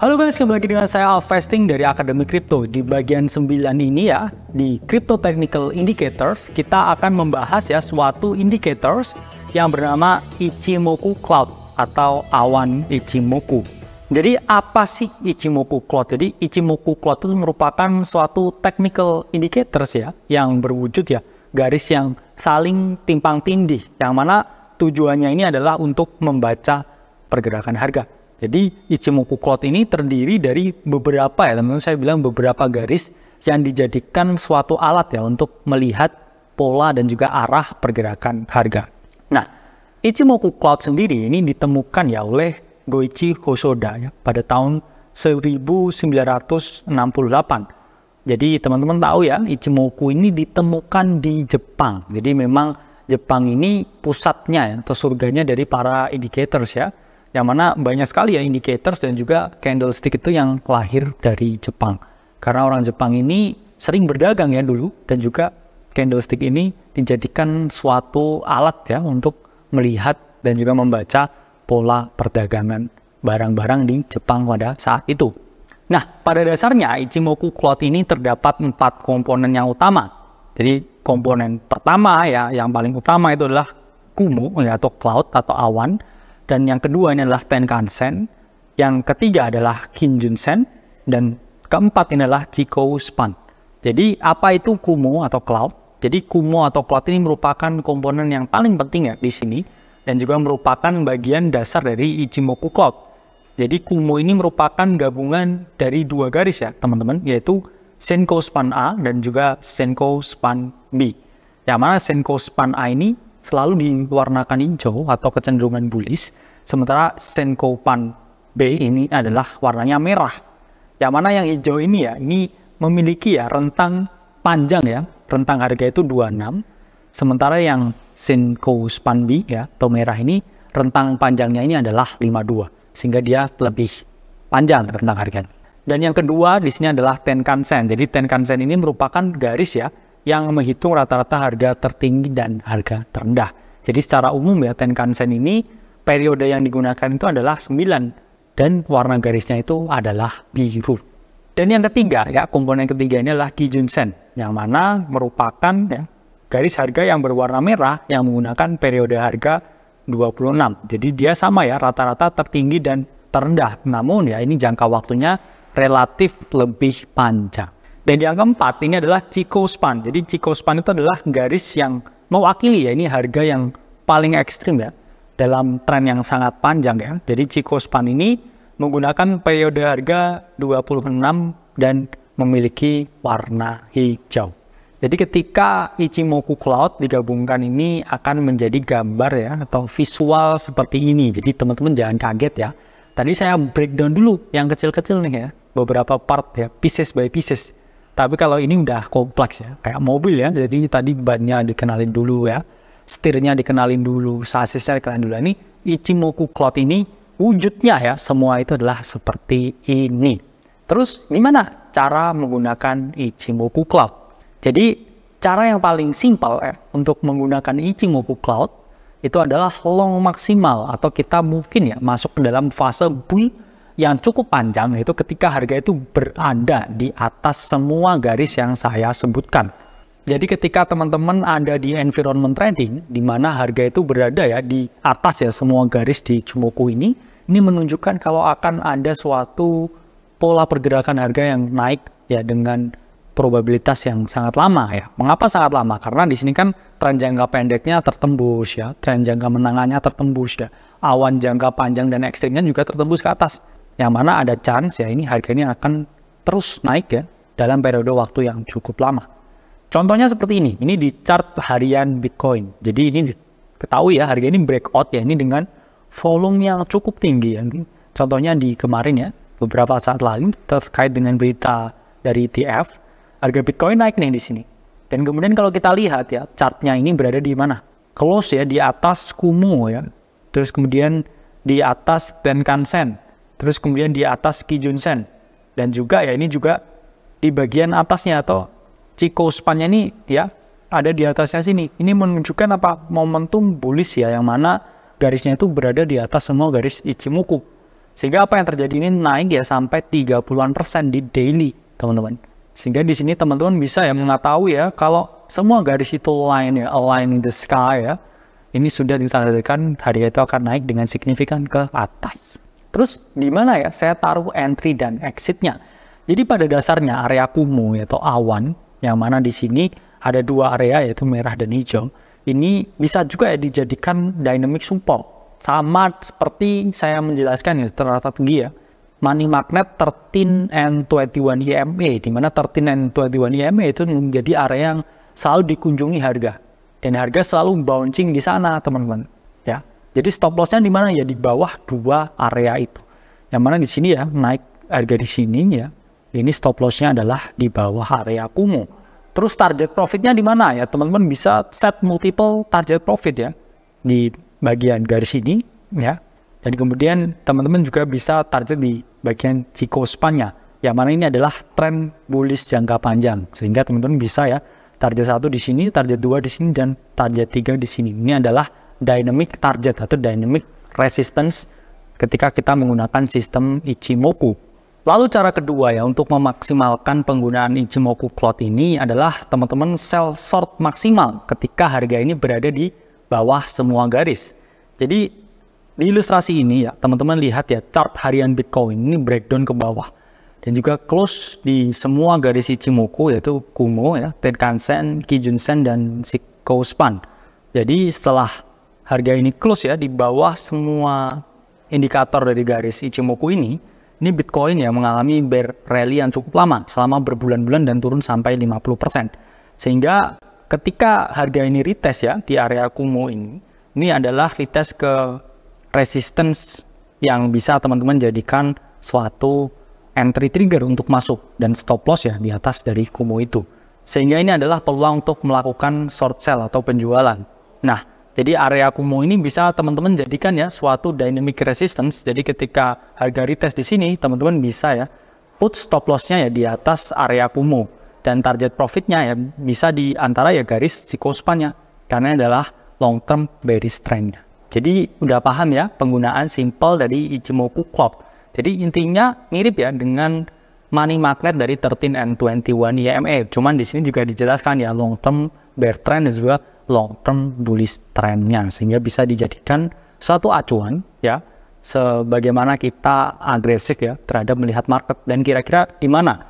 Halo guys, kembali lagi dengan saya Alvesting dari Akademi Crypto. Di bagian 9 ini ya, di Crypto Technical Indicators, kita akan membahas ya suatu indicators yang bernama Ichimoku Cloud atau awan Ichimoku. Jadi apa sih Ichimoku Cloud? Jadi Ichimoku Cloud itu merupakan suatu technical indicators ya, yang berwujud ya garis yang saling timpang tindih, yang mana tujuannya ini adalah untuk membaca pergerakan harga. Jadi Ichimoku Cloud ini terdiri dari beberapa ya teman-teman, saya bilang beberapa garis yang dijadikan suatu alat ya untuk melihat pola dan juga arah pergerakan harga. Nah, Ichimoku Cloud sendiri ini ditemukan ya oleh Goichi Hosoda ya pada tahun 1968. Jadi teman-teman tahu ya, Ichimoku ini ditemukan di Jepang. Jadi memang Jepang ini pusatnya ya, atau surganya dari para indicators ya. Yang mana banyak sekali ya indicators dan juga candlestick itu yang lahir dari Jepang. Karena orang Jepang ini sering berdagang ya dulu, dan juga candlestick ini dijadikan suatu alat ya untuk melihat dan juga membaca pola perdagangan barang-barang di Jepang pada saat itu. Nah, pada dasarnya Ichimoku Cloud ini terdapat 4 komponen yang utama. Jadi komponen pertama ya, yang paling utama itu adalah Kumo ya, atau cloud atau awan. Dan yang kedua ini adalah Tenkan-sen, yang ketiga adalah Kijun-sen, dan keempat ini adalah Chikou-span. Jadi apa itu Kumo atau cloud? Jadi Kumo atau cloud ini merupakan komponen yang paling penting ya di sini, dan juga merupakan bagian dasar dari Ichimoku Cloud. Jadi Kumo ini merupakan gabungan dari dua garis ya teman-teman, yaitu Senkou-span A dan juga Senkou-span B. Yang mana Senkou-span A ini selalu diwarnakan hijau atau kecenderungan bullish, sementara Senkou-span B ini adalah warnanya merah. Yang mana yang hijau ini ya, ini memiliki ya rentang panjang ya, rentang harga itu 26, sementara yang Senkou-span B ya, atau merah ini, rentang panjangnya ini adalah 52, sehingga dia lebih panjang rentang harganya. Dan yang kedua di sini adalah Tenkan-sen. Jadi Tenkan-sen ini merupakan garis ya, yang menghitung rata-rata harga tertinggi dan harga terendah. Jadi secara umum ya, Tenkan-sen ini periode yang digunakan itu adalah 9 dan warna garisnya itu adalah biru. Dan yang ketiga ya, komponen ketiga ini adalah Kijun-sen, yang mana merupakan ya, garis harga yang berwarna merah yang menggunakan periode harga 26. Jadi dia sama ya, rata-rata tertinggi dan terendah. Namun ya, ini jangka waktunya relatif lebih panjang. Dan yang keempat ini adalah Chikou-span. Jadi Chikou-span itu adalah garis yang mewakili ya, ini harga yang paling ekstrim ya dalam tren yang sangat panjang ya. Jadi Chikou-span ini menggunakan periode harga 26 dan memiliki warna hijau. Jadi ketika Ichimoku Cloud digabungkan ini akan menjadi gambar ya, atau visual seperti ini. Jadi teman-teman jangan kaget ya. Tadi saya breakdown dulu yang kecil-kecil nih ya, beberapa part ya, pieces by pieces. Tapi kalau ini udah kompleks ya, kayak mobil ya. Jadi tadi bannya dikenalin dulu ya, setirnya dikenalin dulu, sasisnya dikenalin dulu. Ini Ichimoku Cloud ini wujudnya ya, semua itu adalah seperti ini. Terus gimana cara menggunakan Ichimoku Cloud? Jadi cara yang paling simpel ya untuk menggunakan Ichimoku Cloud itu adalah long maksimal, atau kita mungkin ya masuk ke dalam fase bull yang cukup panjang, yaitu ketika harga itu berada di atas semua garis yang saya sebutkan. Jadi ketika teman-teman ada di environment trading, di mana harga itu berada ya di atas ya semua garis di Ichimoku ini menunjukkan kalau akan ada suatu pola pergerakan harga yang naik ya dengan probabilitas yang sangat lama ya. Mengapa sangat lama? Karena di sini kan tren jangka pendeknya tertembus ya, tren jangka menengahnya tertembus ya, awan jangka panjang dan ekstrimnya juga tertembus ke atas. Yang mana ada chance ya ini harganya akan terus naik ya dalam periode waktu yang cukup lama. Contohnya seperti ini di chart harian Bitcoin. Jadi ini ketahui ya, harga ini breakout ya, ini dengan volume yang cukup tinggi ya. Contohnya di kemarin ya, beberapa saat lalu terkait dengan berita dari ETF, harga Bitcoin naik nih di sini. Dan kemudian kalau kita lihat ya, chartnya ini berada di mana? Close ya di atas Kumo ya. Terus kemudian di atas Tenkan-sen. Terus kemudian di atas Kijun-sen. Dan juga ya ini juga di bagian atasnya atau Chikou-span-nya ini ya ada di atasnya sini. Ini menunjukkan apa? Momentum bullish ya, yang mana garisnya itu berada di atas semua garis Ichimoku. Sehingga apa yang terjadi ini naik ya sampai 30-an% di daily, teman-teman. Sehingga di sini teman-teman bisa ya mengetahui ya kalau semua garis itu line ya, align in the sky ya. Ini sudah ditandai-tandaikan harga itu akan naik dengan signifikan ke atas. Terus di mana ya saya taruh entry dan exitnya? Jadi pada dasarnya area Kumo atau awan, yang mana di sini ada dua area yaitu merah dan hijau. Ini bisa juga ya dijadikan dynamic support. Sama seperti saya menjelaskan ya strategi ya. Money magnet 13 and 21 EMA, di mana 13 and 21 EMA itu menjadi area yang selalu dikunjungi harga. Dan harga selalu bouncing di sana, teman-teman. Ya. Jadi stop loss-nya di mana ya? Di bawah dua area itu. Yang mana di sini ya, naik harga di sini ya. Ini stop loss-nya adalah di bawah area Kumo. Terus target profit-nya di mana ya? Teman-teman bisa set multiple target profit ya. Di bagian garis ini ya. Dan kemudian teman-teman juga bisa target di bagian Chikou span-nya. Yang mana ini adalah tren bullish jangka panjang. Sehingga teman-teman bisa ya target 1 di sini, target 2 di sini, dan target 3 di sini. Ini adalah dynamic target atau dynamic resistance ketika kita menggunakan sistem Ichimoku. Lalu cara kedua ya untuk memaksimalkan penggunaan Ichimoku cloud ini adalah teman-teman sell short maksimal ketika harga ini berada di bawah semua garis. Jadi di ilustrasi ini ya teman-teman lihat ya chart harian Bitcoin ini breakdown ke bawah. Dan juga close di semua garis Ichimoku yaitu Kumo ya, Tenkan-sen, Kijun-sen, dan Chikou span. Jadi setelah harga ini close ya di bawah semua indikator dari garis Ichimoku ini Bitcoin ya mengalami bear rally yang cukup lama selama berbulan-bulan dan turun sampai 50%. Sehingga ketika harga ini retest ya di area Kumo ini adalah retest ke resistance yang bisa teman-teman jadikan suatu entry trigger untuk masuk dan stop loss ya di atas dari Kumo itu. Sehingga ini adalah peluang untuk melakukan short sell atau penjualan. Nah, jadi area Kumo ini bisa teman-teman jadikan ya suatu dynamic resistance. Jadi ketika harga retest di sini, teman-teman bisa ya put stop loss-nya ya di atas area Kumo. Dan target profit-nya ya bisa di antara ya garis Chikou span-nya. Karena adalah long term bearish trend-nya. Jadi udah paham ya penggunaan simple dari Ichimoku cloud. Jadi intinya mirip ya dengan money magnet dari 13 and 21 EMA. Cuman di sini juga dijelaskan ya long term bear trend dan juga long term bullish trendnya, sehingga bisa dijadikan suatu acuan ya sebagaimana kita agresif ya terhadap melihat market dan kira-kira di mana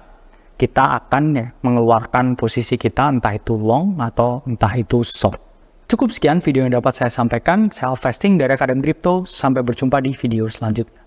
kita akan ya mengeluarkan posisi kita, entah itu long atau entah itu short. Cukup sekian video yang dapat saya sampaikan. Self-investing dari Akademi Crypto. Sampai berjumpa di video selanjutnya.